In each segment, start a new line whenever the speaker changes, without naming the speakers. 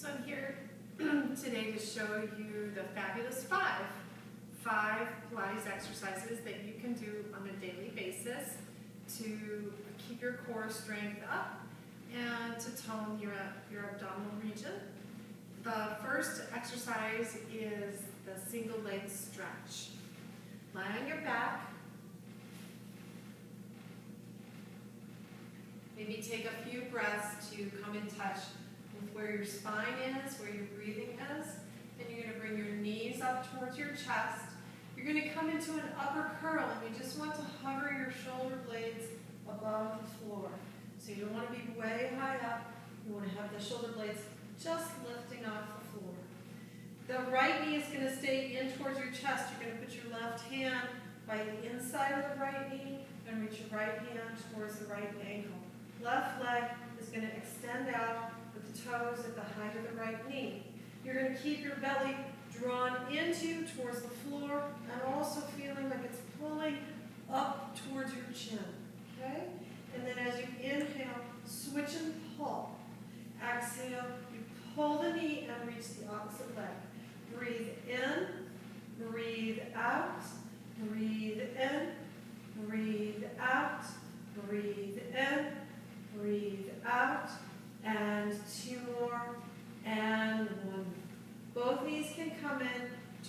So I'm here today to show you the fabulous five Pilates exercises that you can do on a daily basis to keep your core strength up and to tone your abdominal region. The first exercise is the single leg stretch. Lie on your back. Maybe take a few breaths to come in touch with where your spine is, where your breathing is. And you're going to bring your knees up towards your chest. You're going to come into an upper curl, and you just want to hover your shoulder blades above the floor. So you don't want to be way high up. You want to have the shoulder blades just lifting off the floor. The right knee is going to stay in towards your chest. You're going to put your left hand by the inside of the right knee and reach your right hand towards the right ankle. Left leg is going to extend out with the toes at the height of the right knee. You're going to keep your belly drawn into you towards the floor and also feeling like it's pulling up towards your chin. Okay? And then as you inhale, switch and pull. Exhale, you pull the knee and reach the opposite leg. Breathe in, breathe out, breathe in, breathe out, breathe in, breathe out, and two more, and one. Both knees can come in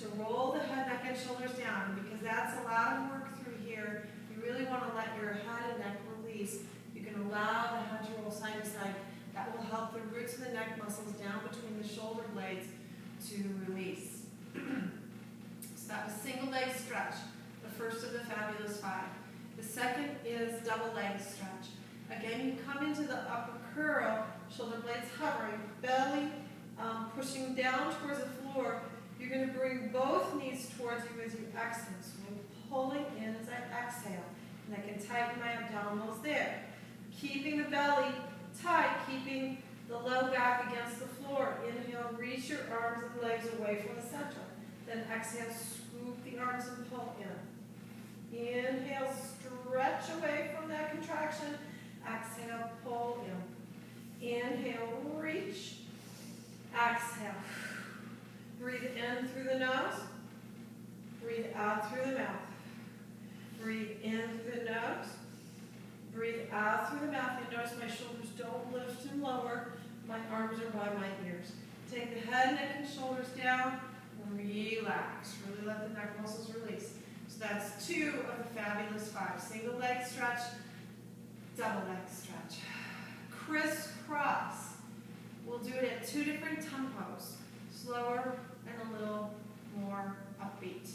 to roll the head, neck, and shoulders down. Because that's a lot of work through here, you really want to let your head and neck release. You can allow the head to roll side to side. That will help the roots of the neck muscles down between the shoulder blades to release. So that was single leg stretch, the first of the fabulous five. The second is double leg stretch. Again, you come into the upper curl, shoulder blades hovering, belly pushing down towards the floor. You're going to bring both knees towards you as you exhale. So I'm pulling in as I exhale. And I can tighten my abdominals there. Keeping the belly tight, keeping the low back against the floor. Inhale, reach your arms and legs away from the center. Then exhale, scoop the arms and pull in. Inhale, stretch away from that contraction. Exhale, pull in. Inhale, reach. Exhale. Breathe in through the nose. Breathe out through the mouth. Breathe in through the nose. Breathe out through the mouth. You notice my shoulders don't lift and lower. My arms are by my ears. Take the head, neck, and shoulders down. Relax. Really let the neck muscles release. So that's two of the fabulous five. Single leg stretch, double leg stretch. Crisscross. We'll do it at two different tempos. Slower and a little more upbeat.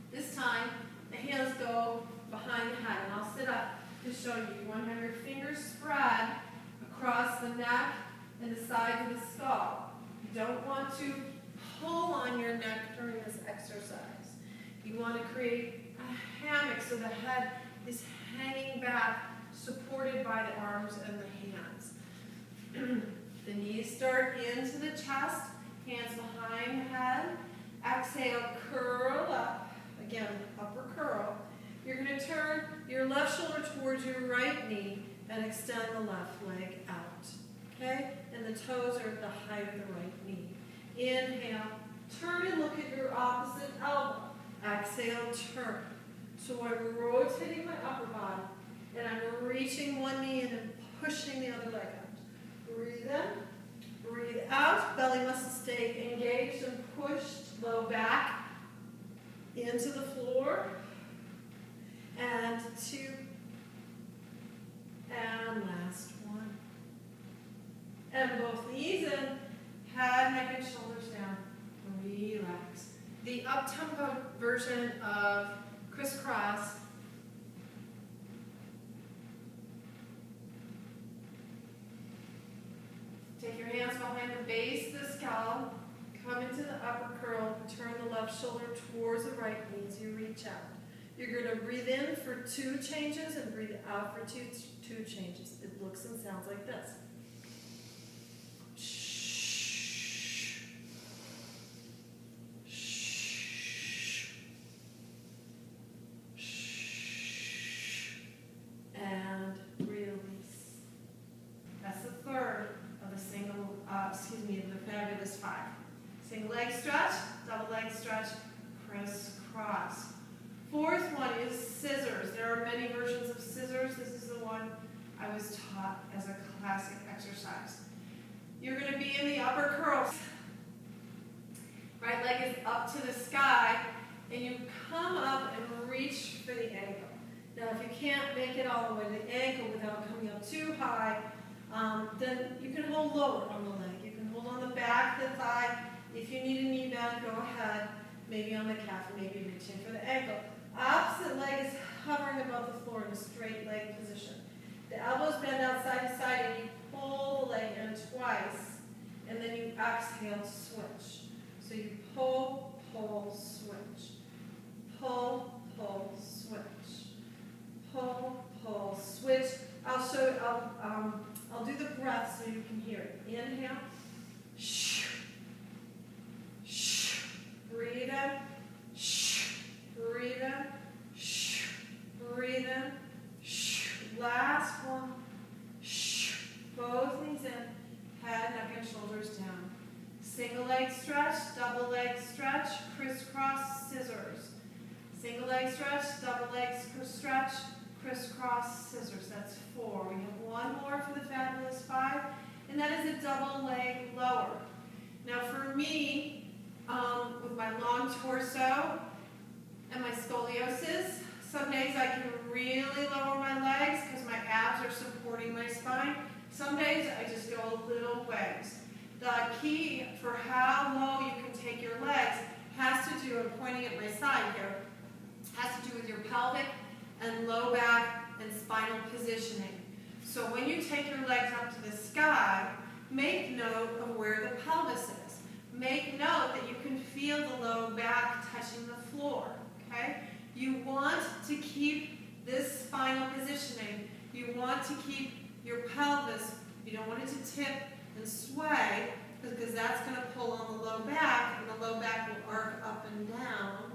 This time, the hands go behind the head, and I'll sit up to show you. You want to have your fingers spread across the neck and the sides of the skull. You don't want to pull on your neck during this exercise. You want to create a hammock so the head is hanging back, supported by the arms and the hands. The knees start into the chest, hands behind the head. Exhale, curl up. Again, upper curl. You're going to turn your left shoulder towards your right knee and extend the left leg out. Okay? And the toes are at the height of the right knee. Inhale, turn and look at your opposite elbow. Exhale, turn. So I'm rotating my upper body, and I'm reaching one knee in and pushing the other leg out. Breathe in, breathe out. Belly muscles stay engaged and pushed. Low back into the floor. And two. And last one. And both knees in. Head, neck, and shoulders down. Relax. The up-tempo version of crisscross . Take your hands behind the base of the skull, come into the upper curl, turn the left shoulder towards the right knee as you reach out. You're going to breathe in for two changes and breathe out for two changes. It looks and sounds like this. And release. That's the third of the single the fabulous 5. Single leg stretch, double leg stretch, crisscross. 4th one is scissors. There are many versions of scissors. This is the one I was taught as a classic exercise. You're going to be in the upper curl. Right leg is up to the sky, and you come up and reach for the ankle. Now, if you can't make it all the way to the ankle without coming up too high, then you can hold lower on the leg. You can hold on the back of the thigh. If you need a knee bend, go ahead. Maybe on the calf, maybe reaching for the ankle. Opposite leg is hovering above the floor in a straight leg position. The elbows bend out side to side, and you pull the leg in twice, and then you exhale to switch. So you pull, pull, switch. Pull, pull, switch. Pull, pull, switch. I'll show you, I'll do the breath so you can hear it. Inhale. Shh. Shh. Breathe in. Shh. Breathe in. Shh. Breathe in. Shh. Last one. Shh. Both knees in. Head, neck, and shoulders down. Single leg stretch, double leg stretch, crisscross scissors. Single leg stretch, double leg stretch, crisscross scissors. That's 4. We have one more for the fabulous 5, and that is a double leg lower. Now for me, with my long torso and my scoliosis, some days I can really lower my legs because my abs are supporting my spine. Some days I just go a little ways. The key for how low you can take your legs has to do, I'm pointing at my side here, has to do with your pelvic and low back and spinal positioning. So when you take your legs up to the sky, make note of where the pelvis is. Make note that you can feel the low back touching the floor, okay? You want to keep this spinal positioning. You want to keep your pelvis, you don't want it to tip and sway, because that's going to pull on the low back, and the low back will arc up and down.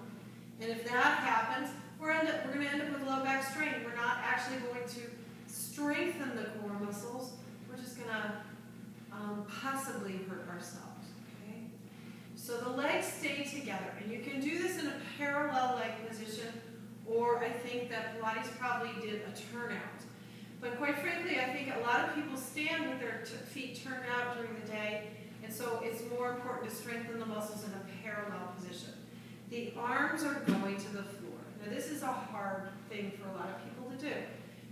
And if that happens, we're going to end up with low back strain. We're not actually going to strengthen the core muscles. We're just going to possibly hurt ourselves. Okay? So the legs stay together, and you can do this in a parallel leg position, or I think that Pilates probably did a turnout. But quite frankly, I think a lot of people stand with their feet turned out during the day, and so it's more important to strengthen the muscles in a parallel position. The arms are going to the floor. Now this is a hard thing for a lot of people to do.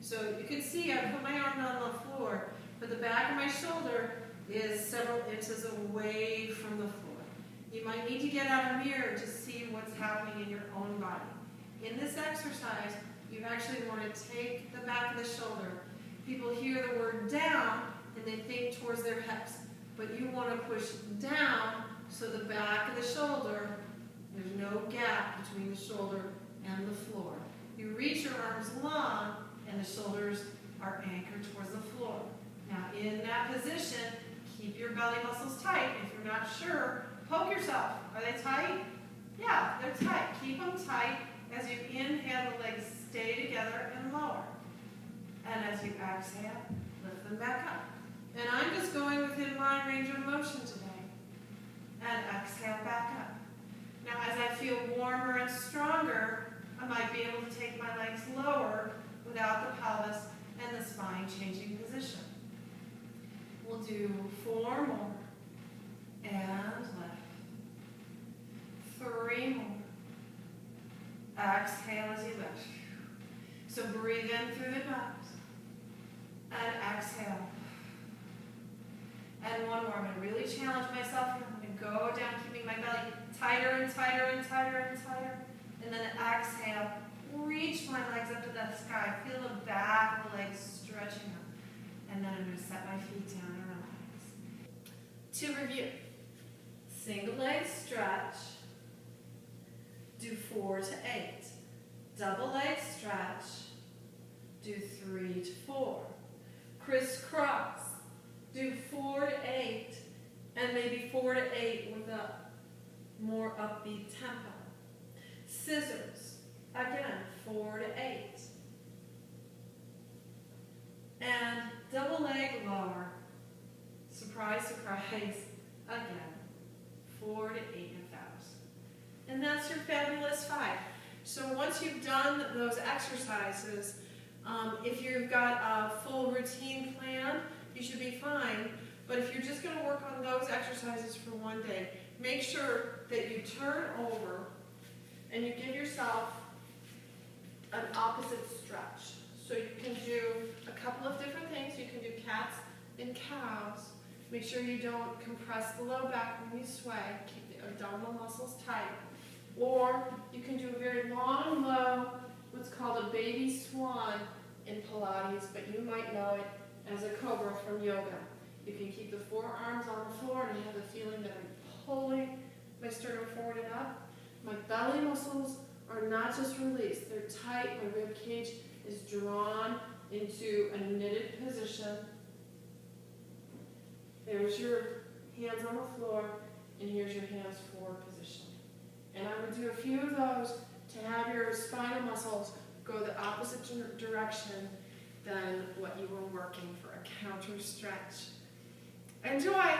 So you can see I put my arm on the floor, but the back of my shoulder is several inches away from the floor. You might need to get out a mirror to see what's happening in your own body. In this exercise, you actually want to take the back of the shoulder. People hear the word down and they think towards their hips, but you want to push down so the back of the shoulder, there's no gap between the shoulder and the floor. You reach your arms long and the shoulders are anchored towards the floor. Now in that position, keep your belly muscles tight. If you're not sure, poke yourself. Are they tight? Yeah, they're tight. Keep them tight. As you inhale, the legs stay together and lower. And as you exhale, lift them back up. And I'm just going within my range of motion today. And exhale back up. Now as I feel warmer and stronger, I might be able to take my legs lower without the pelvis and the spine changing position. We'll do 4 more. And lift. 3 more. Exhale as you lift. So breathe in through the nose. And exhale. And 1 more. I'm going to really challenge myself here. I'm going to go down, keeping my belly tighter and tighter and tighter and tighter. And then exhale. Reach my legs up to the sky. Feel the back of the legs stretching up. And then I'm going to set my feet down and relax. To review. Single leg stretch. Do 4 to 8. Double leg stretch. Do 3 to 4. Crisscross. Do 4 to 8. And maybe 4 to 8 with a more upbeat tempo. Scissors. Again, 4 to 8. And double leg lower. Surprise, surprise, again, 4 to 8 of those. And that's your fabulous 5. So once you've done those exercises, if you've got a full routine plan, you should be fine. But if you're just going to work on those exercises for one day, make sure that you turn over and you give yourself an opposite stretch. So you can do a couple of different things. You can do cats and cows. Make sure you don't compress the low back when you sway. Keep the abdominal muscles tight. Or you can do a very long, low, what's called a baby swan in Pilates, but you might know it as a cobra from yoga. You can keep the forearms on the floor and have the feeling that I'm pulling my sternum forward and up. My belly muscles are not just released, they're tight. My rib cage is drawn into a knitted position. There's your hands on the floor, and here's your hands forward position. And I'm going to do a few of those to have your spinal muscles go the opposite direction than what you were working for a counter stretch. Enjoy!